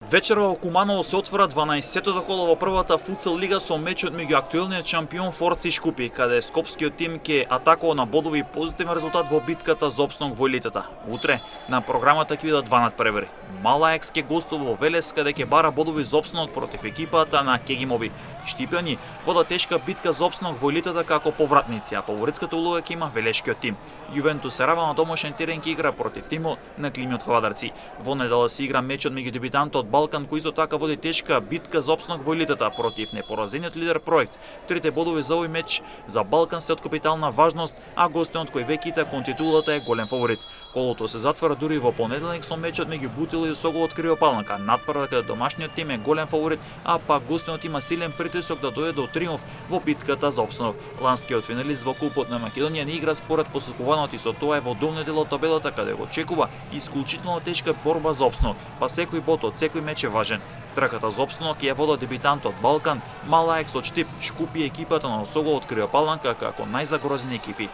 Вечерва во Куманово се отвора 12-тото коло во првата футсал лига со мечот меѓу актуелниот шампион Форци Шкупи, каде скопскиот тим ќе атакува на бодови позитивен резултат во битката за опстанок во елитата. Утре на програмата ќе бидат два надпревари. Мала Екс ќе гостува во Велес, каде ќе бара бодови за опстанок против екипата на Кегимоби. Штипјани водат тешка битка за опстанок во елитата како повратници, а фаворитската улога ќе има велешкиот тим. Јувентус се рава на домашен терен ќе игра против тимот на Климиот Хвадарци. Во недела се игра мечот меѓу дебитантот Балкан, кој исто така води тешка битка за опстанок во елитата против непоразениот лидер Проект. Трите бодови за овој меч за Балкан се од капитална важност, а гостинот кој веќе кон титулата е голем фаворит. Колото се затвара дури во понеделник со мечот меѓу Бутил и Сокол од Криопалнка. Надпрва каде домашниот тим е голем фаворит, а пак гостинот има силен притисок да дојде до триумф во битката за опстанок. Ланскиот финалист во Купот на Македонија не игра според посекуваното и со тоа е во долниот дел од табелата, каде го очекува исклучително тешка борба за опстанок, па секој бод од секој меч е важен. Трката за опстанок ја водат дебитантот Балкан, Мала Екс од Штип, Шкупи екипата на Сокол од Криопалнка како најзагрозени екипи.